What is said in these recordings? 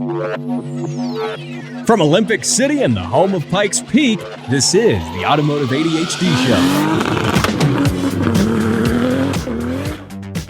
From Olympic City and the home of Pikes Peak, this is the Automotive ADHD Show.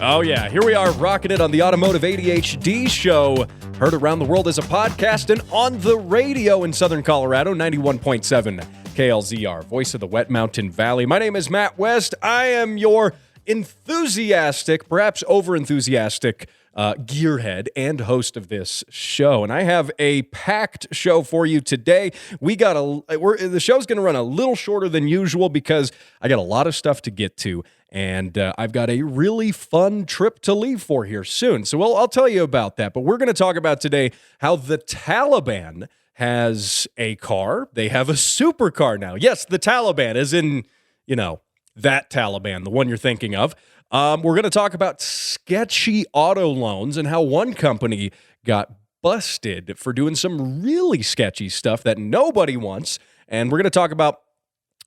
Oh yeah, here we are rocking it on the Automotive ADHD Show. Heard around the world as a podcast and on the radio in Southern Colorado, 91.7 KLZR, voice of the Wet Mountain Valley. My name is Matt West. I am your enthusiastic, perhaps over-enthusiastic gearhead and host of this show. And I have a packed show for you today. The show's going to run a little shorter than usual because I got a lot of stuff to get to. And I've got a really fun trip to leave for here soon. So I'll tell you about that. But we're going to talk about today how the Taliban has a car. They have a supercar now. Yes, the Taliban, as in, that Taliban, the one you're thinking of. We're going to talk about sketchy auto loans and how one company got busted for doing some really sketchy stuff that nobody wants. And we're going to talk about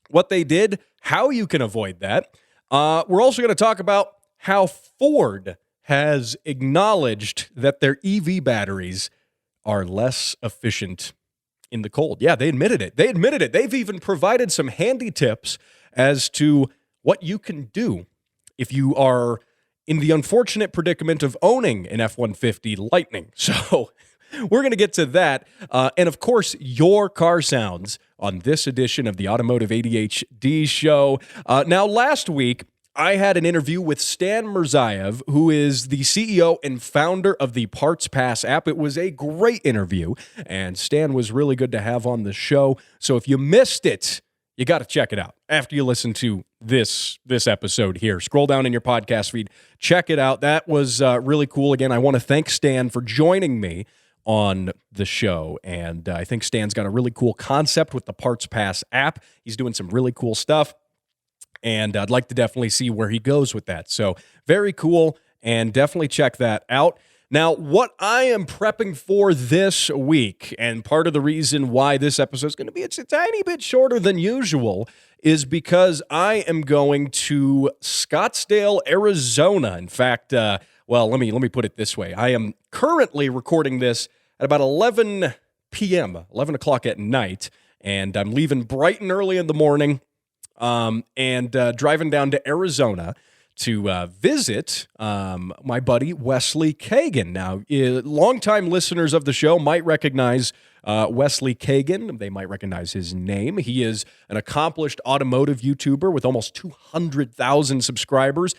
what they did, how you can avoid that. We're also going to talk about how Ford has acknowledged that their EV batteries are less efficient in the cold. Yeah, they admitted it. They've even provided some handy tips as to what you can do if you are in the unfortunate predicament of owning an F-150 Lightning. So we're going to get to that. And of course, your car sounds on this edition of the Automotive ADHD Show. Now, last week, I had an interview with Stan Mirzaev, who is the CEO and founder of the Parts Pass app. It was a great interview, and Stan was really good to have on the show. So if you missed it, you got to check it out after you listen to this episode here. Scroll down in your podcast feed. Check it out. That was really cool. Again, I want to thank Stan for joining me on the show, and I think Stan's got a really cool concept with the Parts Pass app. He's doing some really cool stuff, and I'd like to definitely see where he goes with that. So very cool, and definitely check that out. Now, what I am prepping for this week, and part of the reason why this episode is going to be a tiny bit shorter than usual, is because I am going to Scottsdale, Arizona. In fact, let me put it this way. I am currently recording this at about 11 p.m., 11 o'clock at night, and I'm leaving bright and early in the morning and driving down to Arizona to visit my buddy Wesley Kagan. Now, longtime listeners of the show might recognize Wesley Kagan. They might recognize his name. He is an accomplished automotive YouTuber with almost 200,000 subscribers.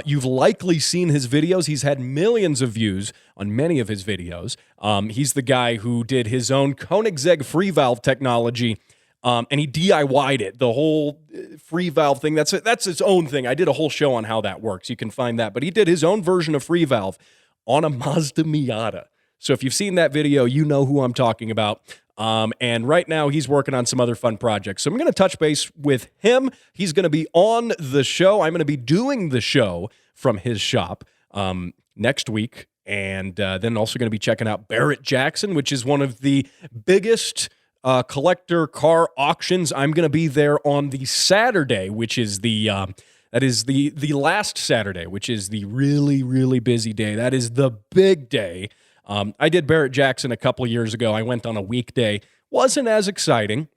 You've likely seen his videos. He's had millions of views on many of his videos. He's the guy who did his own Koenigsegg free valve technology, and he DIY'd it, the whole free valve thing. That's its own thing. I did a whole show on how that works. You can find that. But he did his own version of free valve on a Mazda Miata. So if you've seen that video, you know who I'm talking about. And right now, he's working on some other fun projects. So I'm going to touch base with him. He's going to be on the show. I'm going to be doing the show from his shop next week. And then also going to be checking out Barrett Jackson, which is one of the biggest collector car auctions. I'm going to be there on the Saturday, which is the last Saturday, which is the really, really busy day. That is the big day. I did Barrett Jackson a couple of years ago. I went on a weekday. Wasn't as exciting,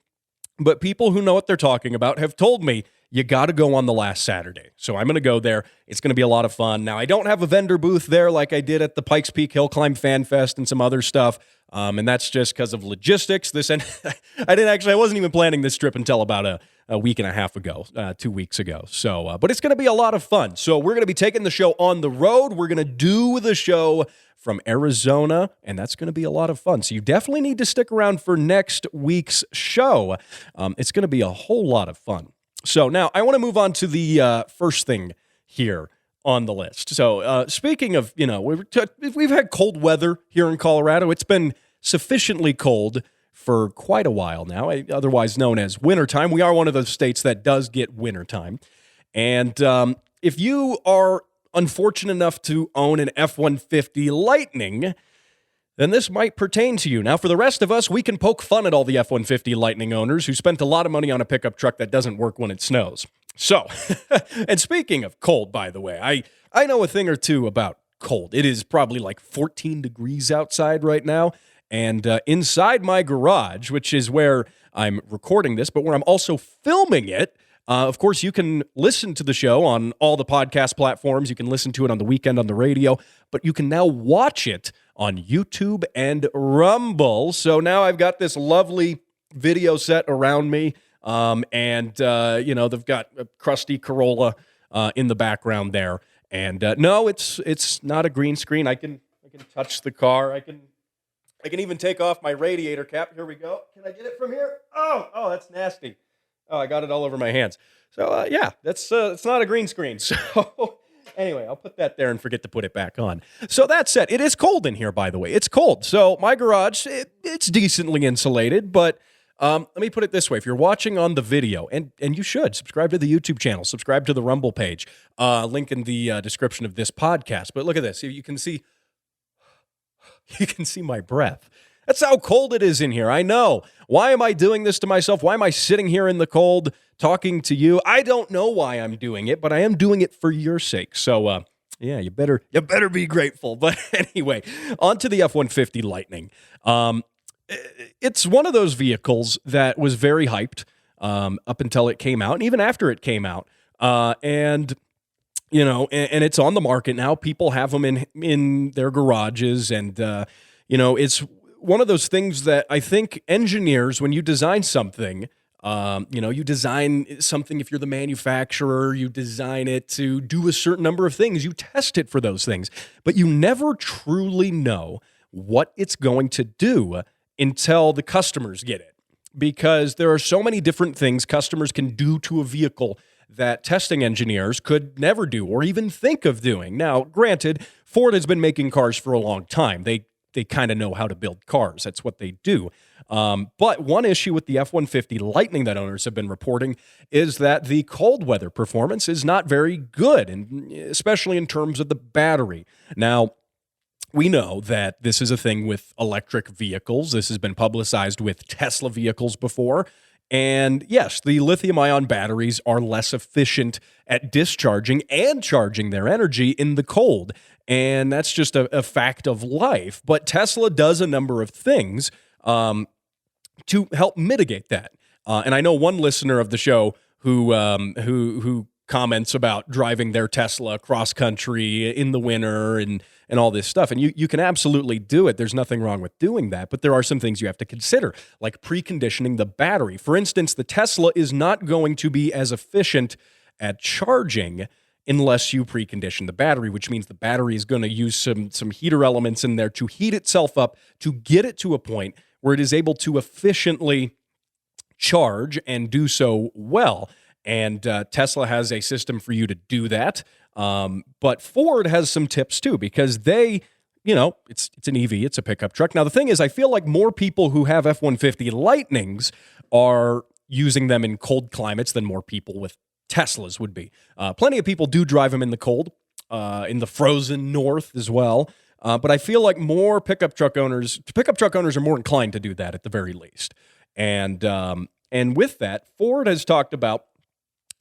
but people who know what they're talking about have told me you got to go on the last Saturday. So I'm going to go there. It's going to be a lot of fun. Now, I don't have a vendor booth there like I did at the Pikes Peak Hill Climb Fan Fest and some other stuff. And that's just because of logistics. I wasn't even planning this trip until about a week and a half ago, 2 weeks ago. So, but it's going to be a lot of fun. So we're going to be taking the show on the road. We're going to do the show from Arizona, and that's going to be a lot of fun. So you definitely need to stick around for next week's show. It's going to be a whole lot of fun. So now I want to move on to the first thing here on the list. So speaking of, we've had cold weather here in Colorado. It's been sufficiently cold for quite a while now, otherwise known as wintertime. We are one of those states that does get wintertime. And if you are unfortunate enough to own an F-150 Lightning, then this might pertain to you. Now, for the rest of us, we can poke fun at all the F-150 Lightning owners who spent a lot of money on a pickup truck that doesn't work when it snows. So, and speaking of cold, by the way, I know a thing or two about cold. It is probably like 14 degrees outside right now, And inside my garage, which is where I'm recording this, but where I'm also filming it, of course, you can listen to the show on all the podcast platforms. You can listen to it on the weekend on the radio, but you can now watch it on YouTube and Rumble. So now I've got this lovely video set around me, and they've got a crusty Corolla in the background there. And no, it's not a green screen. I can touch the car. I can even take off my radiator cap. Here we go. Can I get it from here? Oh, that's nasty. Oh, I got it all over my hands. So, it's not a green screen. So, anyway, I'll put that there and forget to put it back on. So, that said, it is cold in here, by the way. It's cold. So, my garage, it's decently insulated, but let me put it this way. If you're watching on the video, and you should, subscribe to the YouTube channel, subscribe to the Rumble page, link in the description of this podcast. But look at this. You can see my breath. That's how cold it is in here. I know. Why am I doing this to myself? Why am I sitting here in the cold talking to you? I don't know why I'm doing it, but I am doing it for your sake. So, you better be grateful. But anyway, on to the F-150 Lightning. It's one of those vehicles that was very hyped up until it came out, and even after it came out. And it's on the market now. People have them in their garages, and it's one of those things that I think engineers, when you design something, you design something, if you're the manufacturer, you design it to do a certain number of things. You test it for those things, but you never truly know what it's going to do until the customers get it, because there are so many different things customers can do to a vehicle that testing engineers could never do or even think of doing. Now, granted, Ford has been making cars for a long time. They kind of know how to build cars. That's what they do. But one issue with the F-150 Lightning that owners have been reporting is that the cold weather performance is not very good, and especially in terms of the battery. Now, we know that this is a thing with electric vehicles. This has been publicized with Tesla vehicles before. And yes, the lithium-ion batteries are less efficient at discharging and charging their energy in the cold. And that's just a fact of life. But Tesla does a number of things to help mitigate that. And I know one listener of the show who comments about driving their Tesla cross country in the winter and all this stuff. And you can absolutely do it. There's nothing wrong with doing that. But there are some things you have to consider, like preconditioning the battery. For instance, the Tesla is not going to be as efficient at charging unless you precondition the battery, which means the battery is going to use some heater elements in there to heat itself up to get it to a point where it is able to efficiently charge and do so well. And Tesla has a system for you to do that. But Ford has some tips too, because they, it's an EV, it's a pickup truck. Now, the thing is, I feel like more people who have F-150 Lightnings are using them in cold climates than more people with Teslas would be. Plenty of people do drive them in the cold, in the frozen north as well. But I feel like more pickup truck owners are more inclined to do that at the very least. And with that, Ford has talked about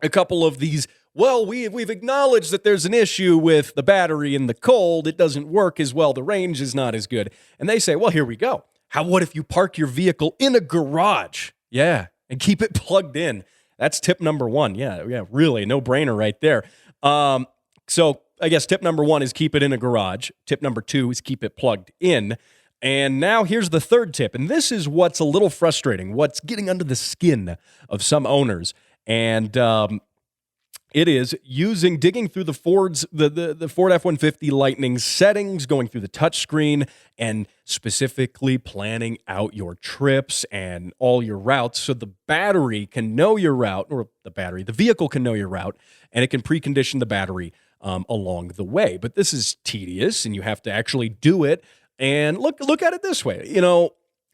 a couple of these. Well, we've acknowledged that there's an issue with the battery in the cold. It doesn't work as well. The range is not as good. And they say, well, here we go. What if you park your vehicle in a garage? Yeah, and keep it plugged in. That's tip number one. Yeah, really, no brainer right there. So I guess tip number one is keep it in a garage. Tip number two is keep it plugged in. And now here's the third tip. And this is what's a little frustrating, what's getting under the skin of some owners. And it is digging through the Ford F-150 Lightning settings, going through the touchscreen, and specifically planning out your trips and all your routes so the battery can know your route, or the vehicle can know your route, and it can precondition the battery along the way. But this is tedious, and you have to actually do it. And look at it this way.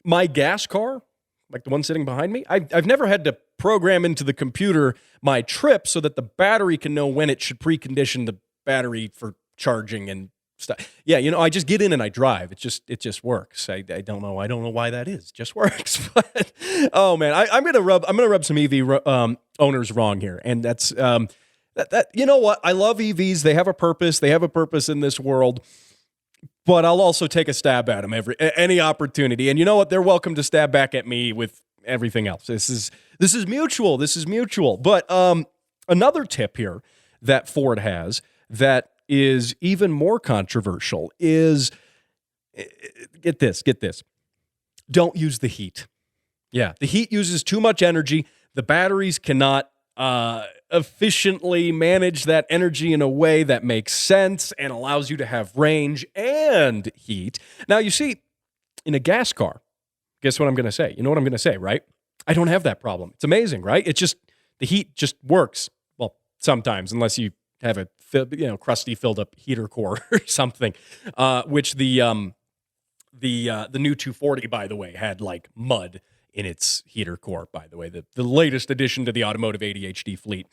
My gas car, like the one sitting behind me, I've never had to program into the computer my trip so that the battery can know when it should precondition the battery for charging and stuff. Yeah, I just get in and I drive. It just works. I don't know why that is. It just works. But oh man, I'm gonna rub some EV owners wrong here, and that's that. You know what? I love EVs. They have a purpose. They have a purpose in this world. but I'll also take a stab at them any opportunity. And you know what? They're welcome to stab back at me with everything else. This is mutual. This is mutual. But another tip here that Ford has that is even more controversial is, get this. Don't use the heat. Yeah, the heat uses too much energy. The batteries cannot efficiently manage that energy in a way that makes sense and allows you to have range and heat. Now, you see, in a gas car, guess what I'm going to say? You know what I'm going to say, right? I don't have that problem. It's amazing, right? It's just, the heat just works. Well, sometimes, unless you have a crusty filled up heater core or something, which the new 240, by the way, had like mud in its heater core, by the way, the latest addition to the Automotive ADHD fleet.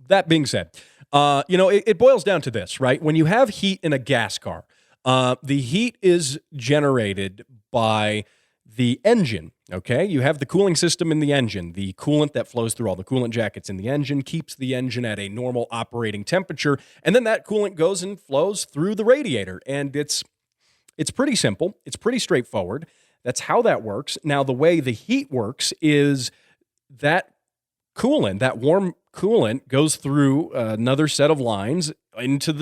That being said, it boils down to this, right? When you have heat in a gas car, the heat is generated by the engine, okay? You have the cooling system in the engine. The coolant that flows through all the coolant jackets in the engine keeps the engine at a normal operating temperature, and then that coolant goes and flows through the radiator, and it's pretty simple. It's pretty straightforward. That's how that works. Now, the way the heat works is that coolant, that warm coolant, goes through another set of lines into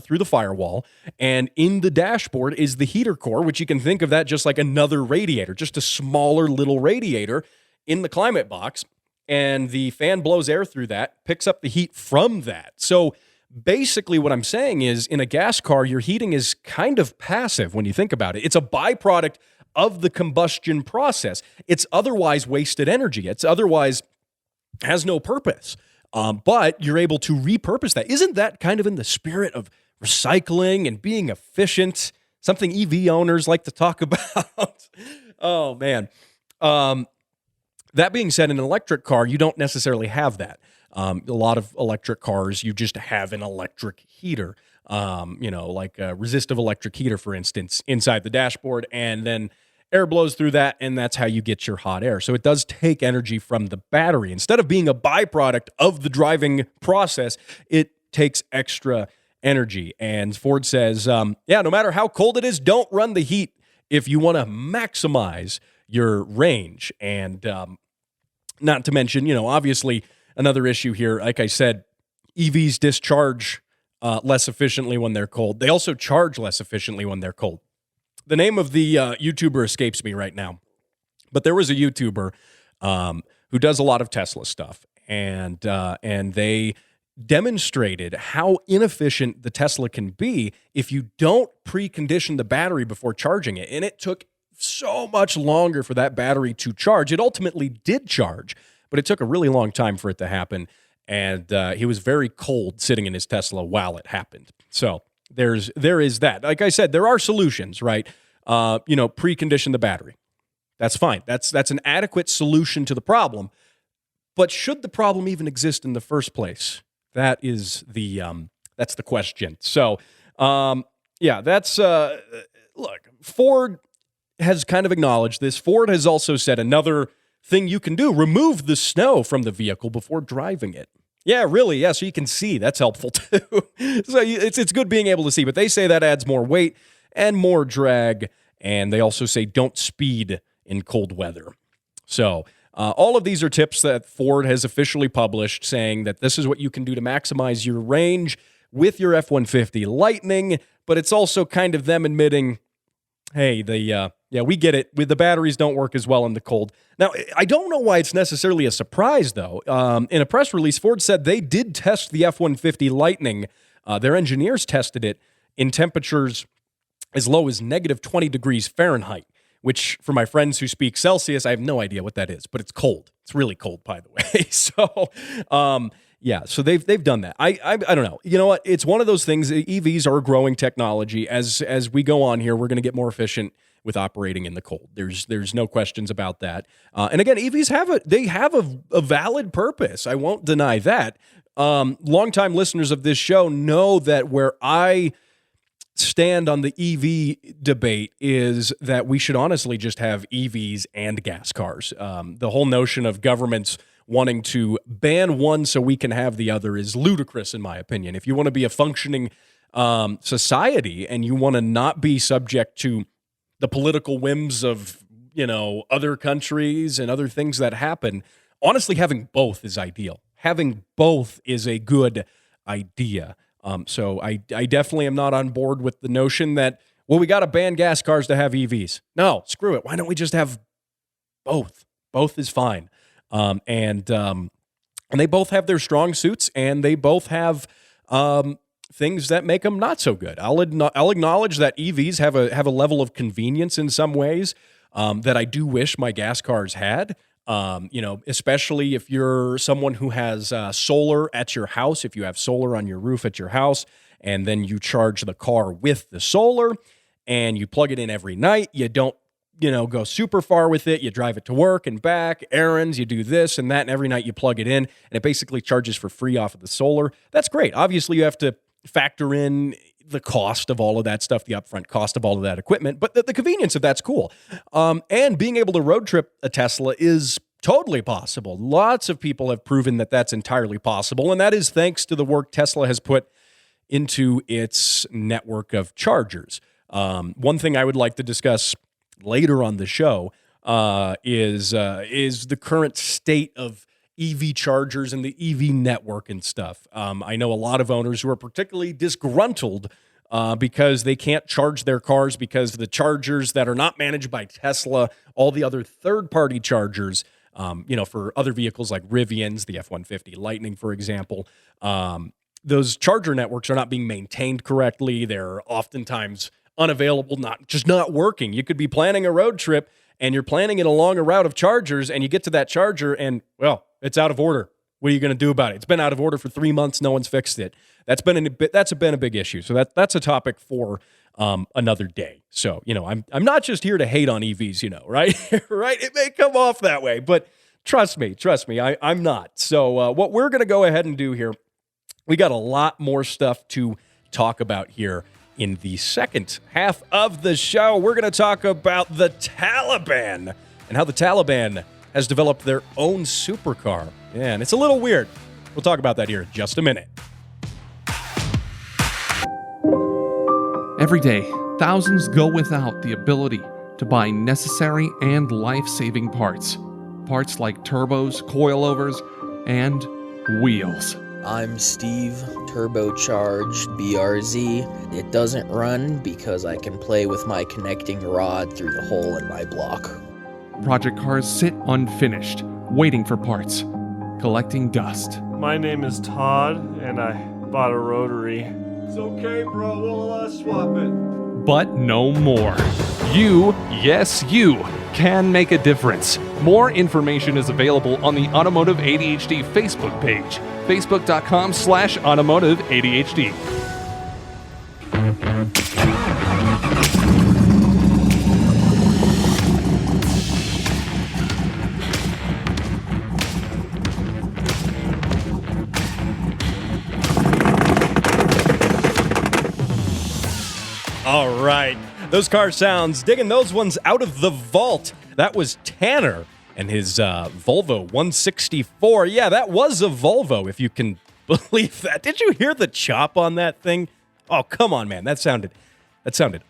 through the firewall, and in the dashboard is the heater core, which you can think of that just like another radiator, just a smaller little radiator in the climate box, and the fan blows air through that, picks up the heat from that. So basically what I'm saying is, in a gas car, your heating is kind of passive when you think about it. It's a byproduct of the combustion process. It's otherwise wasted energy. It's otherwise has no purpose. But you're able to repurpose that. Isn't that kind of in the spirit of recycling and being efficient? Something EV owners like to talk about. Oh, man. That being said, in an electric car, you don't necessarily have that. A lot of electric cars, you just have an electric heater, like a resistive electric heater, for instance, inside the dashboard, and then air blows through that, and that's how you get your hot air. So it does take energy from the battery. Instead of being a byproduct of the driving process, it takes extra energy. And Ford says, no matter how cold it is, don't run the heat if you want to maximize your range. And not to mention, obviously, another issue here, like I said, EVs discharge less efficiently when they're cold. They also charge less efficiently when they're cold. The name of the YouTuber escapes me right now, but there was a YouTuber who does a lot of Tesla stuff, and they demonstrated how inefficient the Tesla can be if you don't precondition the battery before charging it. And it took so much longer for that battery to charge. It ultimately did charge, but it took a really long time for it to happen. And he was very cold sitting in his Tesla while it happened. So there is that. Like I said, there are solutions, right? Precondition the battery. That's fine. That's an adequate solution to the problem. But should the problem even exist in the first place? That's the question. So, look, Ford has kind of acknowledged this. Ford has also said another thing you can do: remove the snow from the vehicle before driving it. Yeah, really. Yeah, so you can see. That's helpful too. So it's good being able to see, but they say that adds more weight and more drag, and they also say don't speed in cold weather. So all of these are tips that Ford has officially published, saying that this is what you can do to maximize your range with your F-150 Lightning, but it's also kind of them admitting, hey, we get it. The batteries don't work as well in the cold. Now, I don't know why it's necessarily a surprise, though. In a press release, Ford said they did test the F-150 Lightning. Their engineers tested it in temperatures as low as negative 20 degrees Fahrenheit, which, for my friends who speak Celsius, I have no idea what that is, but it's cold. It's really cold, by the way. So they've done that. I don't know. You know what? It's one of those things. EVs are a growing technology. As we go on here, we're going to get more efficient with operating in the cold. There's no questions about that. And again, EVs have a valid purpose. I won't deny that. Longtime listeners of this show know that where I stand on the EV debate is that we should honestly just have EVs and gas cars. The whole notion of governments wanting to ban one so we can have the other is ludicrous, in my opinion. If you want to be a functioning society, and you want to not be subject to the political whims of, other countries and other things that happen, honestly, having both is ideal. Having both is a good idea. So I definitely am not on board with the notion that, we got to ban gas cars to have EVs. No, screw it. Why don't we just have both? Both is fine. And they both have their strong suits, and they both have things that make them not so good. I'll acknowledge that EVs have a level of convenience in some ways that I do wish my gas cars had. Especially if you're someone who has solar at your house, if you have solar on your roof at your house, and then you charge the car with the solar, and you plug it in every night. You don't, go super far with it. You drive it to work and back, errands, you do this and that, and every night you plug it in, and it basically charges for free off of the solar. That's great. Obviously, you have to factor in the cost of all of that stuff, the upfront cost of all of that equipment, but the convenience of that's cool. And being able to road trip a Tesla is totally possible. Lots of people have proven that that's entirely possible, and that is thanks to the work Tesla has put into its network of chargers. One thing I would like to discuss later on the show is the current state of EV chargers and the EV network and stuff. I know a lot of owners who are particularly disgruntled because they can't charge their cars because the chargers that are not managed by Tesla, all the other third-party chargers, for other vehicles like Rivians, the F-150 Lightning, for example, those charger networks are not being maintained correctly. They're oftentimes unavailable, not working. You could be planning a road trip and you're planning it along a route of chargers, and you get to that charger and, it's out of order. What are you going to do about it? It's been out of order for 3 months. No one's fixed it. That's been a big issue. So that's a topic for another day. So, I'm not just here to hate on EVs, right? Right? It may come off that way, but trust me, I'm not. So what we're going to go ahead and do here, we got a lot more stuff to talk about here in the second half of the show. We're going to talk about the Taliban and how the Taliban has developed their own supercar. Yeah, and it's a little weird. We'll talk about that here in just a minute. Every day, thousands go without the ability to buy necessary and life-saving parts. Parts like turbos, coilovers, and wheels. I'm Steve, turbocharged BRZ. It doesn't run because I can play with my connecting rod through the hole in my block. Project cars sit unfinished, waiting for parts, collecting dust. My name is Todd, and I bought a rotary. It's okay, bro. We'll swap it. But no more. You, yes you, can make a difference. More information is available on the Automotive ADHD Facebook page, facebook.com/Automotive ADHD. All right. Those car sounds, digging those ones out of the vault. That was Tanner and his Volvo 164. Yeah, that was a Volvo, if you can believe that. Did you hear the chop on that thing? Oh, come on, man. That sounded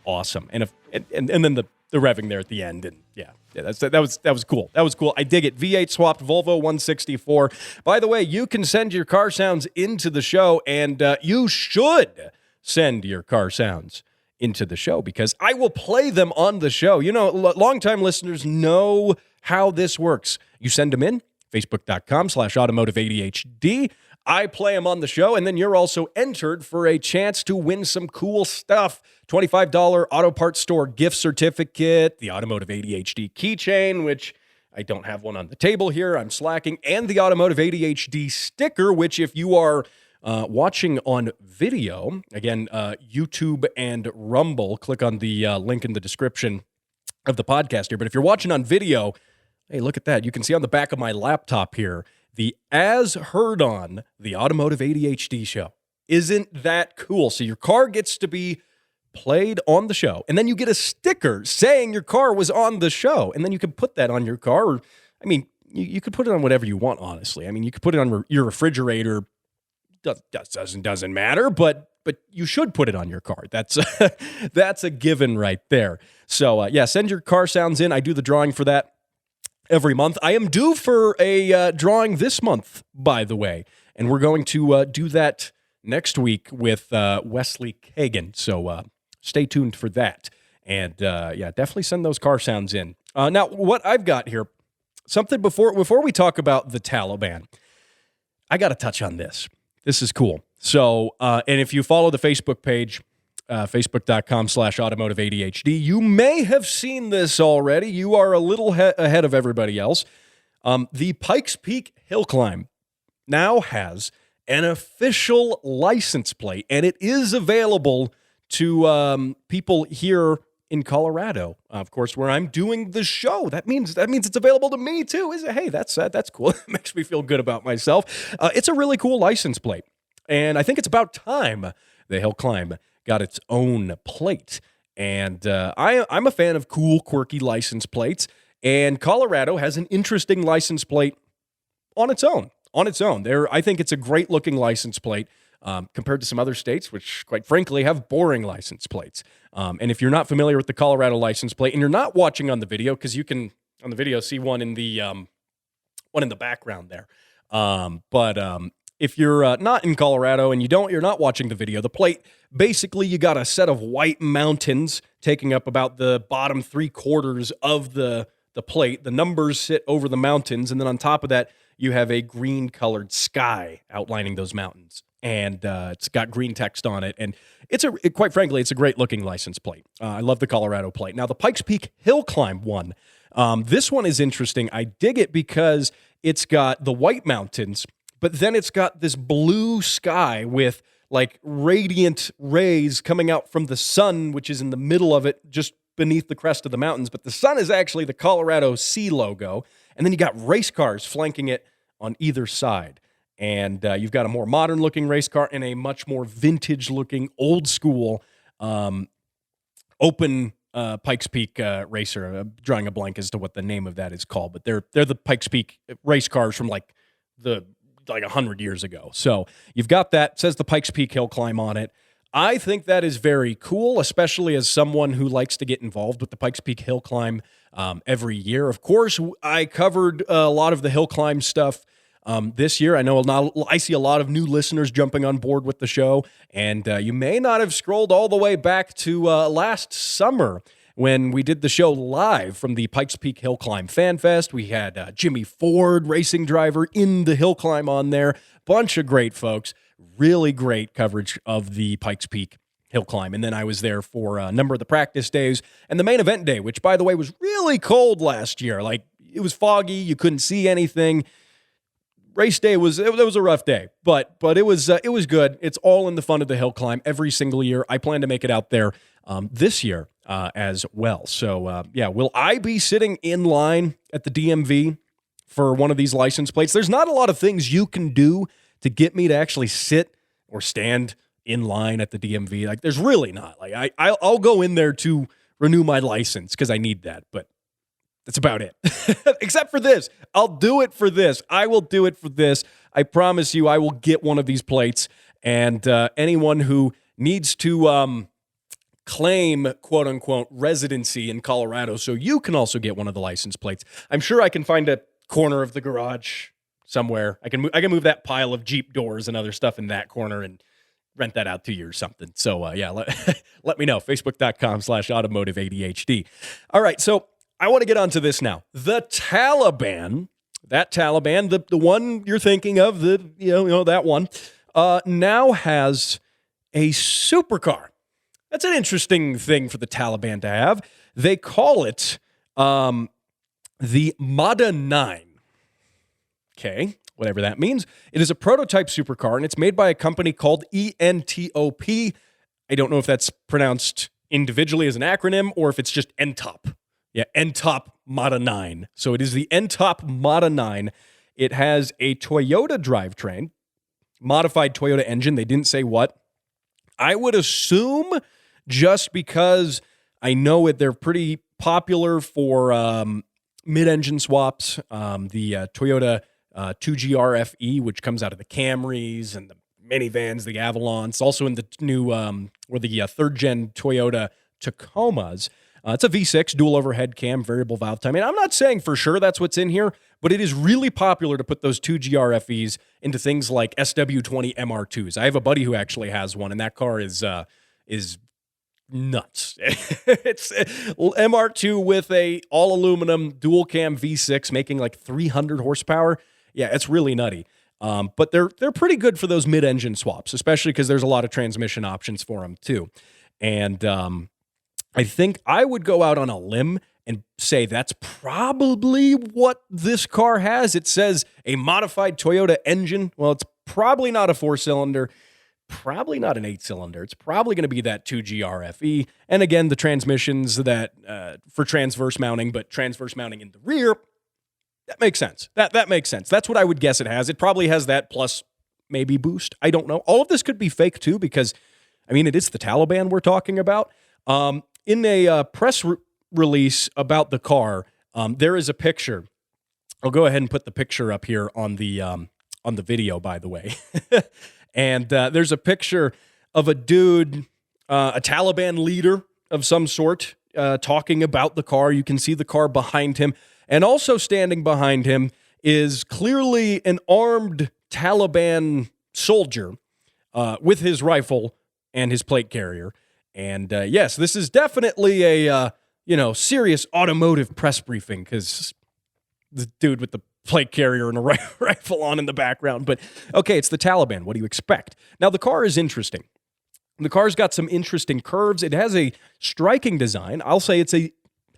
awesome. And then the revving there at the end. And yeah, that was cool. That was cool. I dig it. V8 swapped Volvo 164. By the way, you can send your car sounds into the show, and you should send your car sounds into the show because I will play them on the show. Longtime listeners know how this works. You send them in, facebook.com/Automotive ADHD. I play them on the show, and then you're also entered for a chance to win some cool stuff. $25 Auto Parts Store gift certificate, the Automotive ADHD keychain, which I don't have one on the table here. I'm slacking. And the Automotive ADHD sticker, which if you are watching on video, again, YouTube and Rumble, click on the link in the description of the podcast here. But if you're watching on video, hey, look at that. You can see on the back of my laptop here, the As Heard On, the Automotive ADHD show. Isn't that cool? So your car gets to be played on the show, and then you get a sticker saying your car was on the show, and then you can put that on your car. Or, I mean, you could put it on whatever you want, honestly. I mean, you could put it on your refrigerator. Doesn't matter, but but you should put it on your car. That's that's a given right there. So send your car sounds in. I do the drawing for that every month. I am due for a drawing this month, by the way, and we're going to do that next week with Wesley Kagan. So stay tuned for that. And definitely send those car sounds in. Now, what I've got here, something before we talk about the Taliban, I got to touch on this. This is cool. So, and if you follow the Facebook page, facebook.com/automotive ADHD, you may have seen this already. You are a little ahead of everybody else. The Pikes Peak hill climb now has an official license plate, and it is available to people here in Colorado, of course, where I'm doing the show. That means it's available to me too. Is it? Hey, that's cool. It makes me feel good about myself. It's a really cool license plate, and I think it's about time the hill climb got its own plate. And I'm a fan of cool, quirky license plates, and Colorado has an interesting license plate on its own. I think it's a great looking license plate. Compared to some other states, which, quite frankly, have boring license plates. And if you're not familiar with the Colorado license plate, and you're not watching on the video, because you can, on the video, see one in the background there. But if you're not in Colorado and you're not watching the video, the plate, basically you got a set of white mountains taking up about the bottom 3/4 of the plate. The numbers sit over the mountains, and then on top of that, you have a green-colored sky outlining those mountains. And it's got green text on it. And quite frankly, it's a great-looking license plate. I love the Colorado plate. Now, the Pikes Peak Hill Climb one, this one is interesting. I dig it because it's got the white mountains, but then it's got this blue sky with, like, radiant rays coming out from the sun, which is in the middle of it, just beneath the crest of the mountains. But the sun is actually the Colorado Sea logo. And then you got race cars flanking it on either side. And you've got a more modern-looking race car and a much more vintage-looking, old-school, open Pikes Peak racer. I'm drawing a blank as to what the name of that is called, but they're the Pikes Peak race cars from like 100 years ago. So you've got that. It says the Pikes Peak Hill Climb on it. I think that is very cool, especially as someone who likes to get involved with the Pikes Peak Hill Climb every year. Of course, I covered a lot of the hill climb stuff this year. I see a lot of new listeners jumping on board with the show, and you may not have scrolled all the way back to last summer when we did the show live from the Pikes Peak Hill Climb Fan Fest. We had Jimmy Ford, racing driver, in the hill climb on there. Bunch of great folks. Really great coverage of the Pikes Peak Hill Climb. And then I was there for a number of the practice days and the main event day, which, by the way, was really cold last year. Like, it was foggy. You couldn't see anything. Race day was a rough day, but it was good. It's all in the fun of the hill climb every single year. I plan to make it out there this year as well. So will I be sitting in line at the DMV for one of these license plates? There's not a lot of things you can do to get me to actually sit or stand in line at the DMV. Like, there's really not. Like, I'll go in there to renew my license because I need that, but that's about it. Except for this. I'll do it for this. I will do it for this. I promise you I will get one of these plates. And anyone who needs to claim, quote-unquote, residency in Colorado so you can also get one of the license plates, I'm sure I can find a corner of the garage somewhere. I can move that pile of Jeep doors and other stuff in that corner and rent that out to you or something. So, let me know. Facebook.com/automotive ADHD. All right, so I want to get onto this now. The Taliban, the one you're thinking of, that one, now has a supercar. That's an interesting thing for the Taliban to have. They call it the Mada 9. Okay, whatever that means. It is a prototype supercar, and it's made by a company called ENTOP. I don't know if that's pronounced individually as an acronym or if it's just NTOP. Yeah, NTOP Mada 9. So it is the NTOP Mada 9. It has a Toyota drivetrain, modified Toyota engine. They didn't say what. I would assume, just because I know they're pretty popular for mid-engine swaps, the Toyota 2GRFE, which comes out of the Camrys and the minivans, the Avalons, also in the new or the third gen Toyota Tacomas. It's a V6 dual overhead cam, variable valve timing. I'm not saying for sure that's what's in here, but it is really popular to put those 2GRFEs into things like SW20 MR2s. I have a buddy who actually has one, and that car is nuts. It's MR2 with a all aluminum dual cam V6 making like 300 horsepower. Yeah, it's really nutty. But they're pretty good for those mid-engine swaps, especially because there's a lot of transmission options for them too. And I think I would go out on a limb and say that's probably what this car has. It says a modified Toyota engine. Well, it's probably not a 4-cylinder, probably not an 8-cylinder. It's probably going to be that 2GRFE. And again, the transmissions that for transverse mounting, but transverse mounting in the rear, that makes sense. That makes sense. That's what I would guess it has. It probably has that plus maybe boost. I don't know. All of this could be fake too because, I mean, it is the Taliban we're talking about. In a press release about the car, there is a picture. I'll go ahead and put the picture up here on the video, by the way. And there's a picture of a dude, a Taliban leader of some sort, talking about the car. You can see the car behind him. And also standing behind him is clearly an armed Taliban soldier with his rifle and his plate carrier. And yes, this is definitely a serious automotive press briefing because the dude with the plate carrier and a rifle on in the background. But okay, it's the Taliban. What do you expect? Now, the car is interesting. The car's got some interesting curves. It has a striking design. I'll say it's a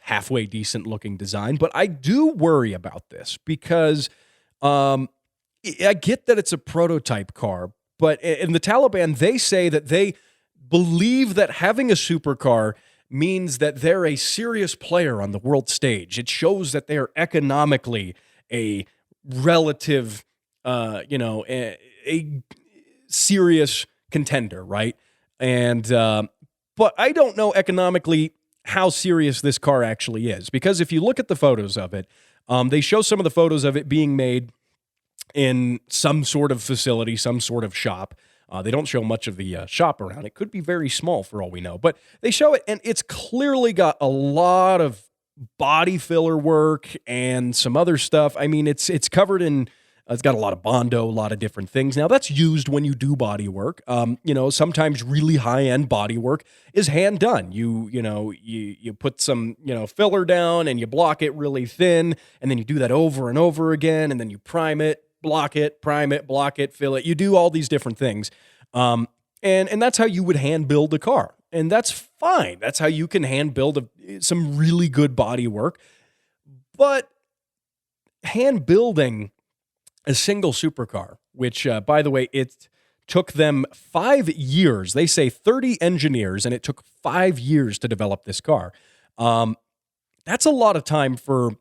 halfway decent looking design, but I do worry about this because I get that it's a prototype car, but in the Taliban, they say that they believe that having a supercar means that they're a serious player on the world stage. It shows that they are economically a relative, a serious contender, right? And but I don't know economically how serious this car actually is, because if you look at the photos of it, they show some of the photos of it being made in some sort of facility, some sort of shop. They don't show much of the shop around. It could be very small for all we know, but they show it, and it's clearly got a lot of body filler work and some other stuff. I mean, it's covered in. It's got a lot of Bondo, a lot of different things. Now, that's used when you do body work. Sometimes really high-end body work is hand done. You put some, filler down and you block it really thin, and then you do that over and over again, and then you prime it, block it, fill it. You do all these different things. And that's how you would hand build a car. And that's fine. That's how you can hand build some really good body work. But hand building a single supercar, which, by the way, it took them 5 years. They say 30 engineers, and it took 5 years to develop this car. That's a lot of time for,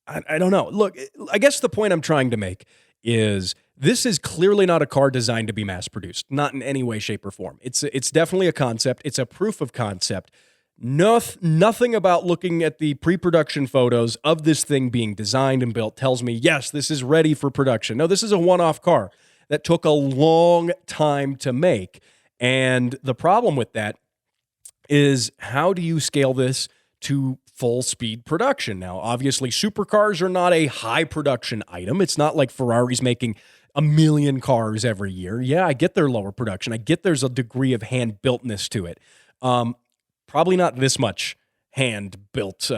I don't know. Look, I guess the point I'm trying to make is this is clearly not a car designed to be mass-produced, not in any way, shape, or form. It's definitely a concept. It's a proof of concept. Nothing about looking at the pre-production photos of this thing being designed and built tells me, yes, this is ready for production. No, this is a one-off car that took a long time to make. And the problem with that is, how do you scale this to full-speed production? Now, obviously, supercars are not a high production item. It's not like Ferrari's making 1 million cars every year. Yeah, I get their lower production. I get there's a degree of hand-builtness to it. Probably not this much hand-built.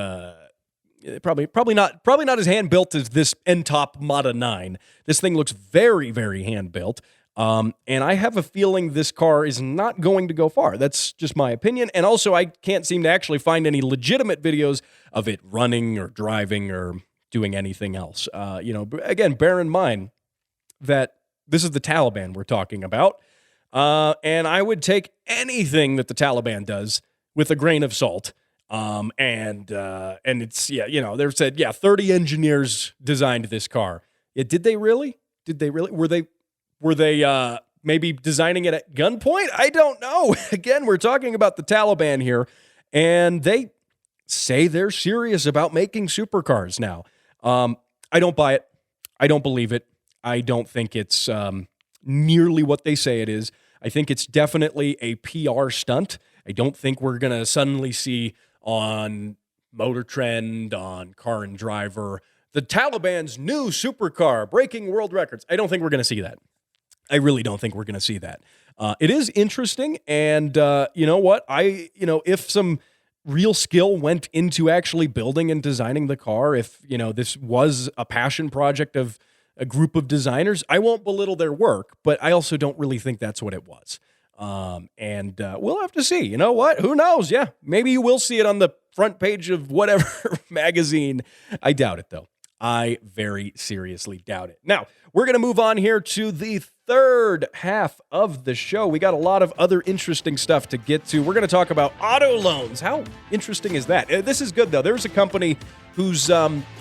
Probably not as hand-built as this N-Top Mata 9. This thing looks very, very hand-built. And I have a feeling this car is not going to go far. That's just my opinion. And also, I can't seem to actually find any legitimate videos of it running or driving or doing anything else. Again, bear in mind that this is the Taliban we're talking about. And I would take anything that the Taliban does with a grain of salt. And it's, they've said, 30 engineers designed this car. Yeah, did they really? Were they maybe designing it at gunpoint? I don't know. Again, we're talking about the Taliban here, and they say they're serious about making supercars now. I don't buy it. I don't believe it. I don't think it's nearly what they say it is. I think it's definitely a PR stunt. I don't think we're going to suddenly see on Motor Trend, on Car and Driver, the Taliban's new supercar breaking world records. I don't think we're going to see that. I really don't think we're going to see that. It is interesting, and you know what? If some real skill went into actually building and designing the car, if this was a passion project of a group of designers, I won't belittle their work, but I also don't really think that's what it was. We'll have to see. You know what? Who knows? Yeah, maybe you will see it on the front page of whatever magazine. I doubt it, though. I very seriously doubt it. Now, we're going to move on here to the third half of the show. We got a lot of other interesting stuff to get to. We're going to talk about auto loans. How interesting is that? This is good, though. There's a company who's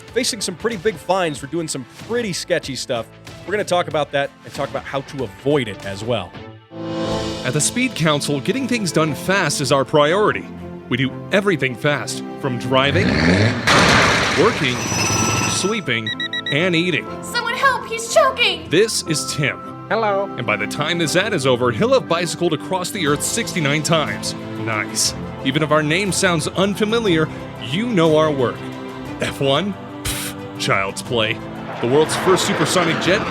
facing some pretty big fines for doing some pretty sketchy stuff. We're going to talk about that and talk about how to avoid it as well. At the Speed Council, getting things done fast is our priority. We do everything fast, from driving, working, sleeping, and eating. Someone help, he's choking! This is Tim. Hello. And by the time this ad is over, he'll have bicycled across the earth 69 times. Nice. Even if our name sounds unfamiliar, you know our work. F1? Pfft, child's play. The world's first supersonic jet?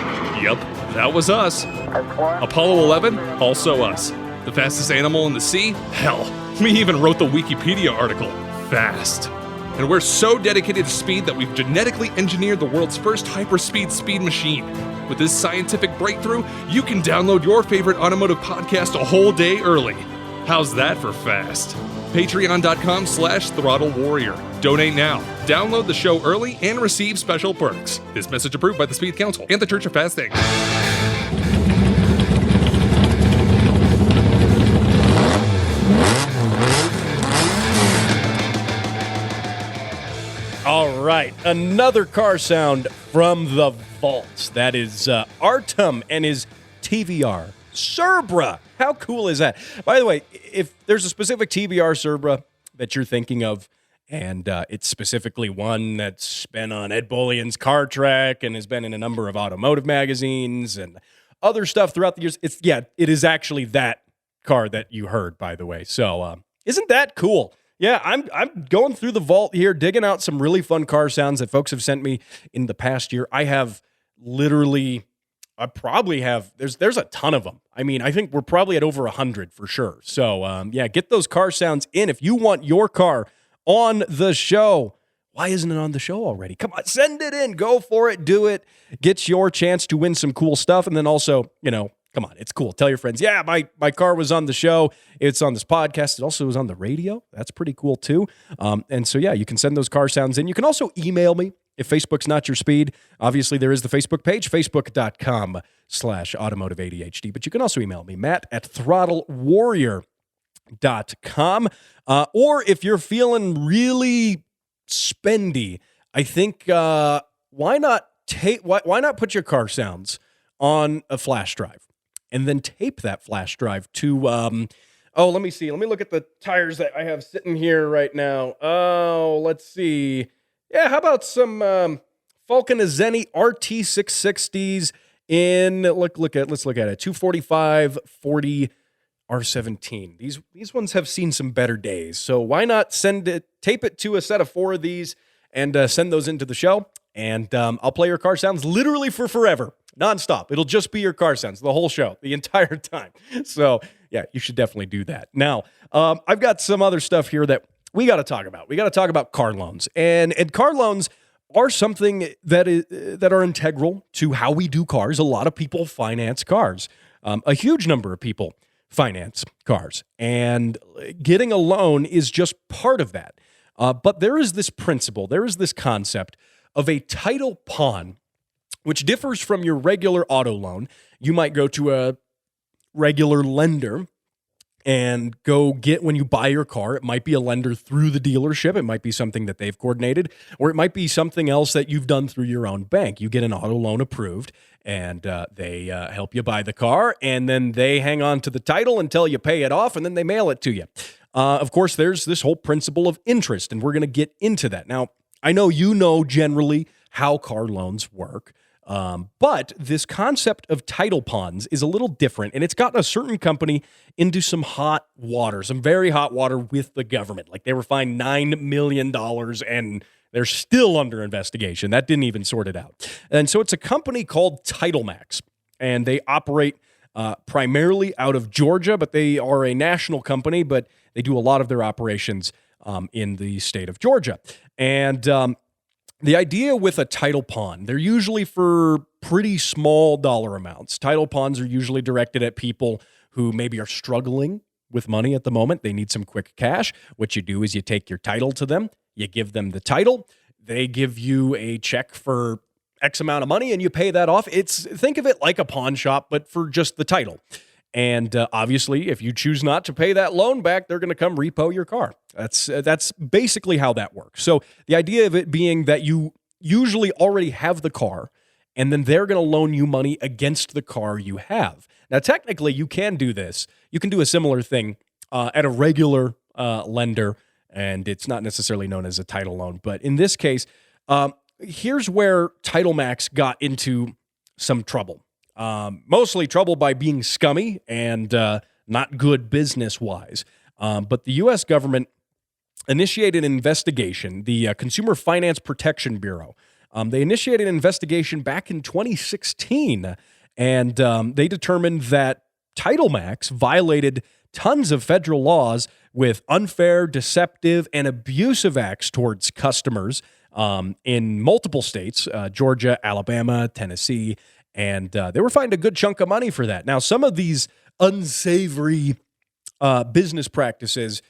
Yup, that was us. Apollo 11? Also us. The fastest animal in the sea? Hell, we even wrote the Wikipedia article. Fast. And we're so dedicated to speed that we've genetically engineered the world's first hyperspeed speed machine. With this scientific breakthrough, you can download your favorite automotive podcast a whole day early. How's that for fast? Patreon.com/Throttle Warrior. Donate now. Download the show early and receive special perks. This message approved by the Speed Council and the Church of Fast Things. All right, another car sound from the vaults. That is Artem and his TVR Cerbra. How cool is that? By the way, if there's a specific TVR Cerbra that you're thinking of, and it's specifically one that's been on Ed Bullion's Car Track and has been in a number of automotive magazines and other stuff throughout the years, it is actually that car that you heard, by the way. So isn't that cool? Yeah, I'm going through the vault here, digging out some really fun car sounds that folks have sent me in the past year. There's a ton of them. I mean, I think we're probably at over 100 for sure. So, get those car sounds in. If you want your car on the show, why isn't it on the show already? Come on, send it in. Go for it. Do it. Get your chance to win some cool stuff. And then also, come on, it's cool. Tell your friends, yeah, my car was on the show. It's on this podcast. It also was on the radio. That's pretty cool too. You can send those car sounds in. You can also email me if Facebook's not your speed. Obviously, there is the Facebook page, facebook.com/Automotive ADHD. But you can also email me, matt@throttlewarrior.com. Or if you're feeling really spendy, I think why not put your car sounds on a flash drive and then tape that flash drive to let me see. Let me look at the tires that I have sitting here right now. Oh, let's see. Yeah, how about some Falcon Azeni RT660s in let's look at it. 245 40 R17. These ones have seen some better days. So why not tape it to a set of 4 of these and send those into the show? And I'll play your car sounds literally for forever, nonstop. It'll just be your car sounds the whole show, the entire time. So yeah, you should definitely do that. Now, I've got some other stuff here that we got to talk about. We got to talk about car loans, and car loans are something that are integral to how we do cars. A lot of people finance cars. A huge number of people finance cars, and getting a loan is just part of that. But there is this principle, there is this concept of a title pawn, which differs from your regular auto loan. You might go to a regular lender and go get, when you buy your car, it might be a lender through the dealership. It might be something that they've coordinated, or it might be something else that you've done through your own bank. You get an auto loan approved, and they help you buy the car, and then they hang on to the title until you pay it off, and then they mail it to you. Of course, there's this whole principle of interest, and we're going to get into that. Now, I know you know generally how car loans work. But this concept of title ponds is a little different, and it's gotten a certain company into some hot water, some very hot water with the government. Like they were fined $9 million, and they're still under investigation. That didn't even sort it out. And so it's a company called TitleMax, and they operate primarily out of Georgia, but they are a national company, but they do a lot of their operations in the state of Georgia. And the idea with a title pond, they're usually for pretty small dollar amounts. Title ponds are usually directed at people who maybe are struggling with money at the moment. They need some quick cash. What you do is you take your title to them, you give them the title, they give you a check for X amount of money and you pay that off. Think of it like a pawn shop, but for just the title. And obviously, if you choose not to pay that loan back, they're going to come repo your car. That's basically how that works. So the idea of it being that you usually already have the car, and then they're going to loan you money against the car you have. Now, technically, you can do this. You can do a similar thing at a regular lender, and it's not necessarily known as a title loan. But in this case, here's where TitleMax got into some trouble. Mostly trouble by being scummy and not good business-wise. But the U.S. government initiated an investigation, the Consumer Finance Protection Bureau. They initiated an investigation back in 2016, and they determined that TitleMax violated tons of federal laws with unfair, deceptive, and abusive acts towards customers in multiple states, Georgia, Alabama, Tennessee, and they were fined a good chunk of money for that. Now, some of these unsavory business practices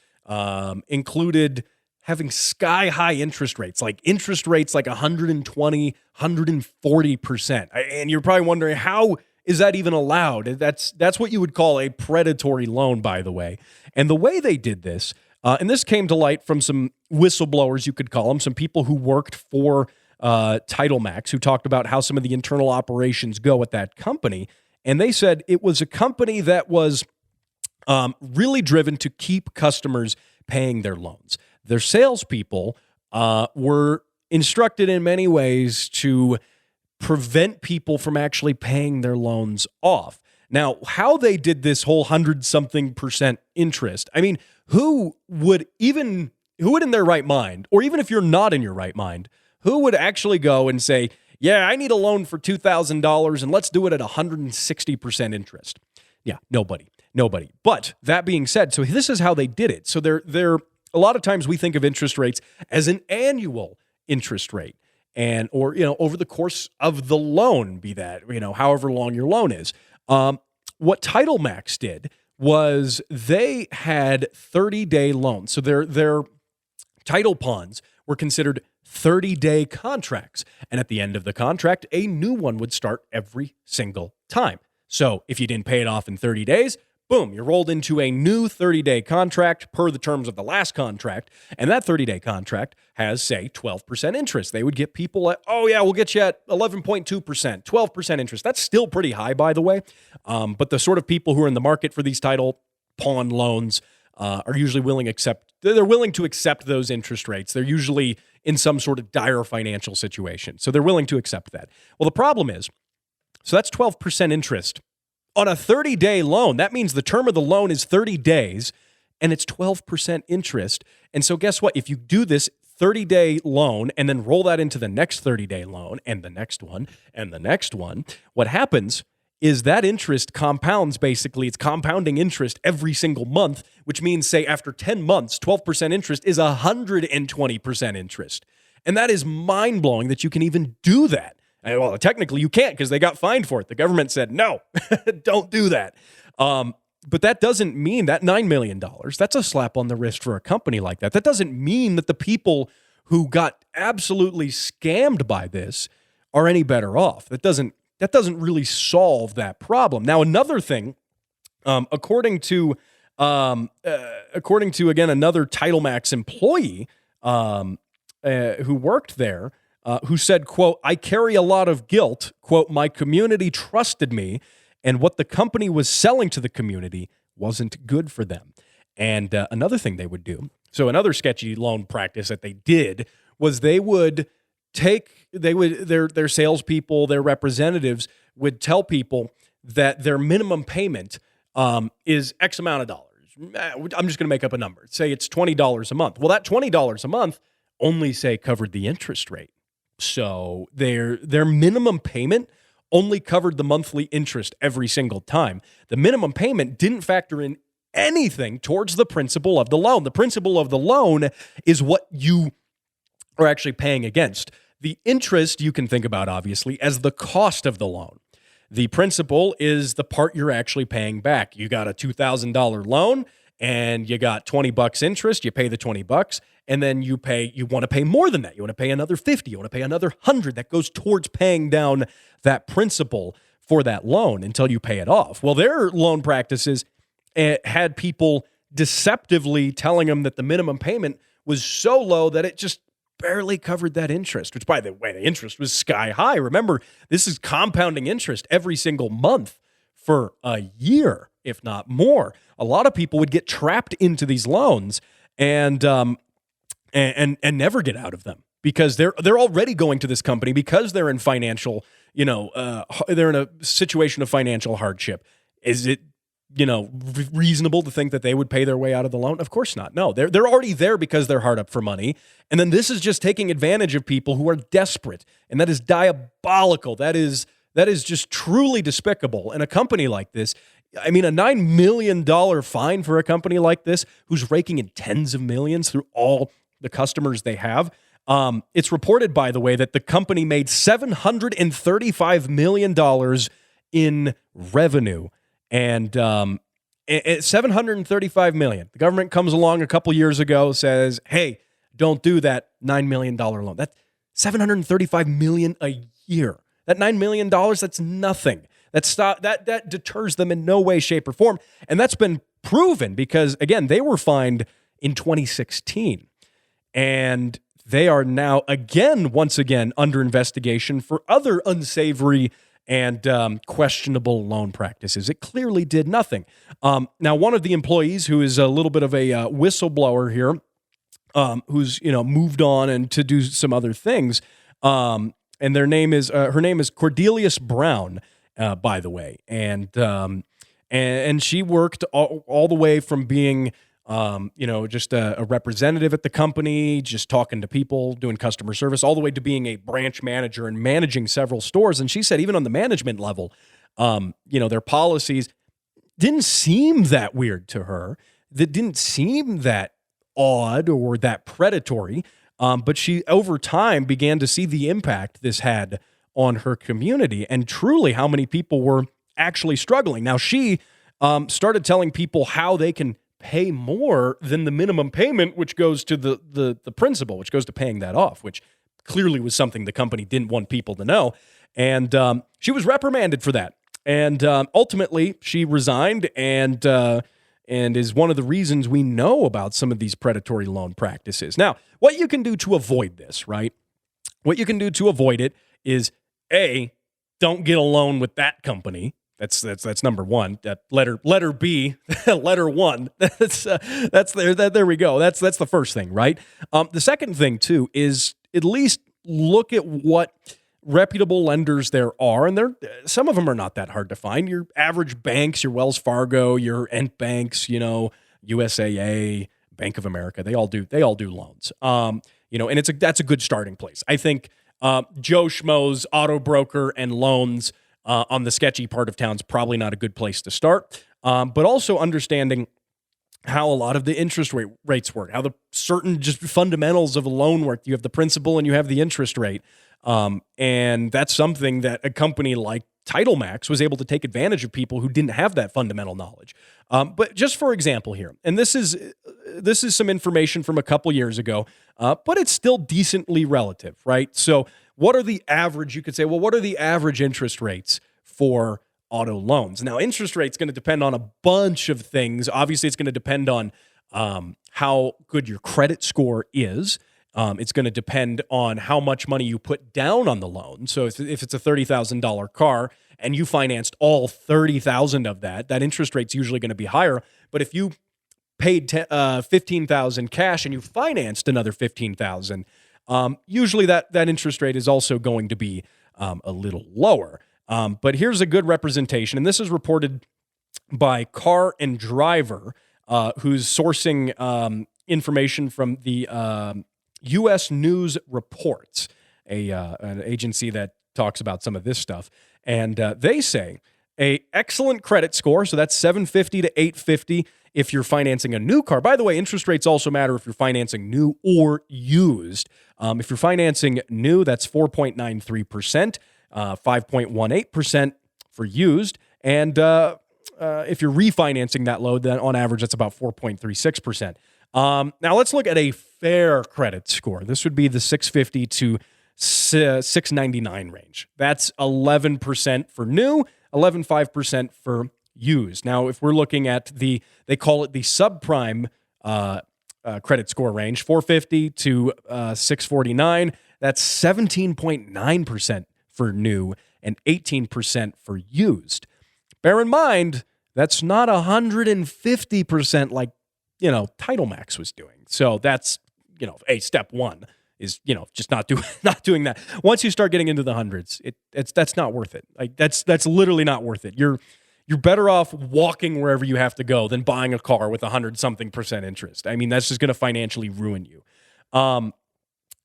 included having sky-high interest rates like 120, 140%. And you're probably wondering, how is that even allowed? That's what you would call a predatory loan, by the way. And the way they did this, and this came to light from some whistleblowers, you could call them, some people who worked for TitleMax, who talked about how some of the internal operations go at that company. And they said it was a company that was really driven to keep customers paying their loans. Their salespeople were instructed in many ways to prevent people from actually paying their loans off. Now, how they did this whole 100-something% interest, I mean, who would in their right mind, or even if you're not in your right mind, who would actually go and say, yeah, I need a loan for $2,000 and let's do it at 160% interest? Yeah, nobody. But that being said, so this is how they did it. So they're a lot of times we think of interest rates as an annual interest rate, or over the course of the loan, be that however long your loan is. What TitleMax did was they had 30-day loans. So their title ponds were considered 30-day contracts. And at the end of the contract, a new one would start every single time. So if you didn't pay it off in 30 days, boom, you're rolled into a new 30-day contract per the terms of the last contract. And that 30-day contract has, say, 12% interest. They would get people at, oh, yeah, we'll get you at 11.2%, 12% interest. That's still pretty high, by the way. But the sort of people who are in the market for these title pawn loans are usually willing to accept those interest rates. They're usually in some sort of dire financial situation. So they're willing to accept that. Well, the problem is, so that's 12% interest on a 30-day loan. That means the term of the loan is 30 days, and it's 12% interest. And so guess what? If you do this 30-day loan and then roll that into the next 30-day loan and the next one and the next one, what happens is that interest compounds. Basically, it's compounding interest every single month, which means, say, after 10 months, 12% interest is 120% interest. And that is mind-blowing that you can even do that. Well, technically you can't because they got fined for it. The government said, no, don't do that. But that doesn't mean that $9 million, that's a slap on the wrist for a company like that. That doesn't mean that the people who got absolutely scammed by this are any better off. That doesn't really solve that problem. Now, another thing, according to again, another TitleMax employee who worked there, who said, quote, I carry a lot of guilt, quote, my community trusted me, and what the company was selling to the community wasn't good for them. And another thing they would do, so another sketchy loan practice that they did was they would their salespeople, their representatives would tell people that their minimum payment is X amount of dollars. I'm just going to make up a number. Say it's $20 a month. Well, that $20 a month only say covered the interest rate. So their minimum payment only covered the monthly interest every single time. The minimum payment didn't factor in anything towards the principal of the loan. The principal of the loan is what you are actually paying against. The interest you can think about, obviously, as the cost of the loan. The principal is the part you're actually paying back. You got a $2,000 loan and you got $20 interest. You pay the $20 and then you want to pay more than that. You want to pay another $50. You want to pay another $100. That goes towards paying down that principal for that loan until you pay it off. Well, their loan practices had people deceptively telling them that the minimum payment was so low that it just barely covered that interest, which, by the way, the interest was sky high. Remember, this is compounding interest every single month for a year, if not more. A lot of people would get trapped into these loans and never get out of them because they're already going to this company because they're in financial, they're in a situation of financial hardship. Is it reasonable to think that they would pay their way out of the loan? Of course not. No, they're already there because they're hard up for money. And then this is just taking advantage of people who are desperate. And that is diabolical. That is just truly despicable. And a company like this, I mean, a $9 million fine for a company like this who's raking in tens of millions through all the customers they have. It's reported, by the way, that the company made $735 million in revenue. And $735 million. The government comes along a couple years ago, says, "Hey, don't do that $9 million loan." That's $735 million a year. That $9 million, that's nothing. That deters them in no way, shape, or form. And that's been proven because, again, they were fined in 2016, and they are now once again under investigation for other unsavory and questionable loan practices. It clearly did nothing. Now, one of the employees who is a little bit of a whistleblower here, who's moved on and to do some other things, and her name is Cordelius Brown, by the way, and she worked all the way from being just a representative at the company, just talking to people, doing customer service, all the way to being a branch manager and managing several stores. And she said even on the management level, their policies didn't seem that weird to her. That didn't seem that odd or that predatory. But she, over time, began to see the impact this had on her community and truly how many people were actually struggling. Now, she started telling people how they can pay more than the minimum payment, which goes to the principal, which goes to paying that off, which clearly was something the company didn't want people to know. And she was reprimanded for that. And ultimately, she resigned and is one of the reasons we know about some of these predatory loan practices. Now, what you can do to avoid this, right? What you can do to avoid it is, A, don't get a loan with that company. That's number one. That letter B, letter one. There we go. That's the first thing, right? The second thing too is at least look at what reputable lenders there are, and some of them are not that hard to find. Your average banks, your Wells Fargo, your Ent banks, USAA, Bank of America, they all do loans. And that's a good starting place. I think Joe Schmo's auto broker and loans on the sketchy part of town is probably not a good place to start. But also understanding how a lot of the interest rates work, how the certain just fundamentals of a loan work. You have the principal and you have the interest rate. And that's something that a company like TitleMax was able to take advantage of people who didn't have that fundamental knowledge. But just for example here, and this is some information from a couple years ago, but it's still decently relative, right? So what are the average interest rates for auto loans? Now, interest rate's going to depend on a bunch of things. Obviously, it's going to depend on how good your credit score is. It's going to depend on how much money you put down on the loan. So if it's a $30,000 car and you financed all $30,000 of that interest rate's usually going to be higher. But if you paid $15,000 cash and you financed another $15,000, usually that interest rate is also going to be a little lower. But here's a good representation, and this is reported by Car and Driver, who's sourcing information from the U.S. News Reports, an agency that talks about some of this stuff. And they say a excellent credit score, so that's 750 to 850 if you're financing a new car. By the way, interest rates also matter if you're financing new or used. If you're financing new, that's 4.93%, 5.18% for used. And if you're refinancing that loan, then on average, that's about 4.36%. Now let's look at a fair credit score. This would be the 650 to 699 range. That's 11% for new, 11.5% for used. Now, if we're looking at they call it the subprime credit score range, 450 to 649. That's 17.9% for new and 18% for used. Bear in mind, that's not 150% like, Title Max was doing. So that's, step one is, just not doing that. Once you start getting into the hundreds, that's not worth it. Like that's literally not worth it. You're better off walking wherever you have to go than buying a car with 100-something% interest. I mean, that's just going to financially ruin you. So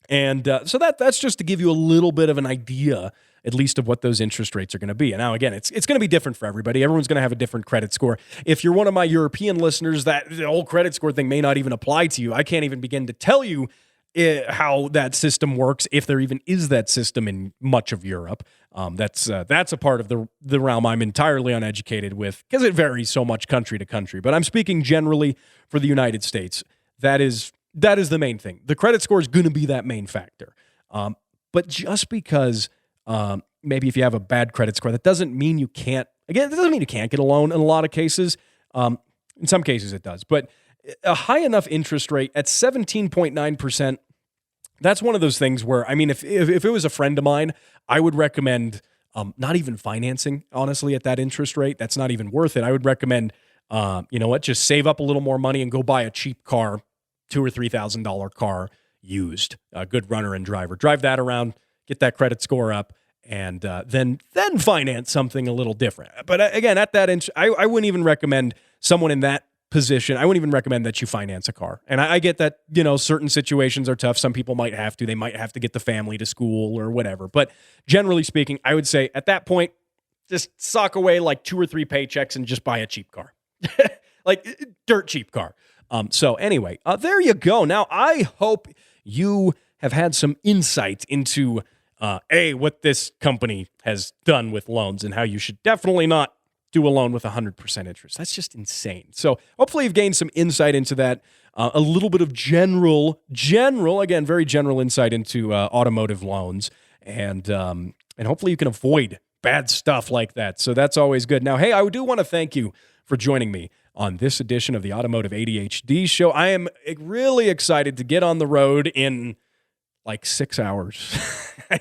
that's just to give you a little bit of an idea, at least of what those interest rates are going to be. And now, again, it's going to be different for everybody. Everyone's going to have a different credit score. If you're one of my European listeners, that the whole credit score thing may not even apply to you. I can't even begin to tell you how that system works, if there even is that system in much of Europe. That's a part of the realm I'm entirely uneducated with, because it varies so much country to country. But I'm speaking generally for the United States. That is the main thing. The credit score is going to be that main factor. But just because maybe if you have a bad credit score, that doesn't mean you can't. Again, that doesn't mean you can't get a loan in a lot of cases. In some cases it does. But a high enough interest rate at 17.9%, that's one of those things where, I mean, if it was a friend of mine, I would recommend not even financing, honestly, at that interest rate. That's not even worth it. I would recommend, just save up a little more money and go buy a cheap car, $2,000 or $3,000 car, used, a good runner and driver. Drive that around, get that credit score up, and then finance something a little different. But again, at that I wouldn't even recommend someone in that position. I wouldn't even recommend that you finance a car. And I get that, certain situations are tough. Some people might have to. They might have to get the family to school or whatever. But generally speaking, I would say at that point, just sock away like 2 or 3 paychecks and just buy a cheap car. Like dirt cheap car. So anyway, there you go. Now, I hope you have had some insight into what this company has done with loans and how you should definitely not do a loan with 100% interest. That's just insane. So hopefully you've gained some insight into that, a little bit of general, again, very general insight into automotive loans, and hopefully you can avoid bad stuff like that. So that's always good. Now, hey, I do want to thank you for joining me on this edition of the Automotive ADHD show. I am really excited to get on the road in like 6 hours.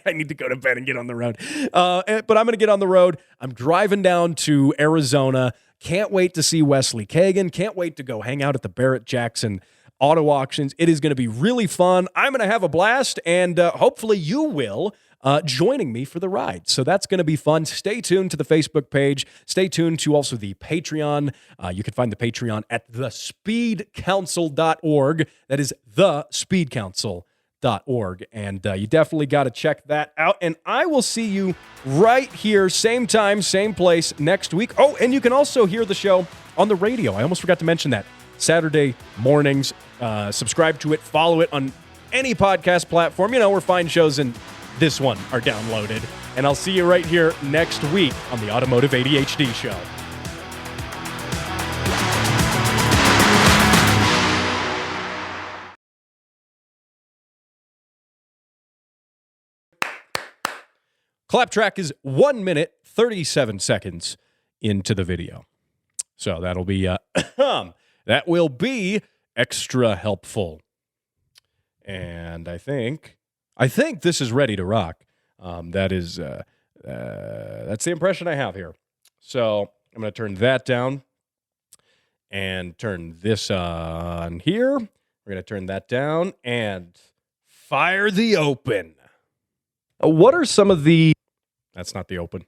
I need to go to bed and get on the road. But I'm going to get on the road. I'm driving down to Arizona. Can't wait to see Wesley Kagan. Can't wait to go hang out at the Barrett-Jackson auto auctions. It is going to be really fun. I'm going to have a blast, and hopefully you will, joining me for the ride. So that's going to be fun. Stay tuned to the Facebook page. Stay tuned to also the Patreon. You can find the Patreon at thespeedcouncil.org. That is thespeedcouncil.org. And you definitely got to check that out. And I will see you right here, same time, same place next week. Oh, and you can also hear the show on the radio. I almost forgot to mention that. Saturday mornings. Subscribe to it, follow it on any podcast platform, where fine shows and this one are downloaded. And I'll see you right here next week on the Automotive ADHD show. Clap track is 1 minute, 37 seconds into the video. So that'll be, that will be extra helpful. And I think this is ready to rock. That's the impression I have here. So I'm going to turn that down and turn this on here. We're going to turn that down and Fire the open. What are some of the... That's not the open.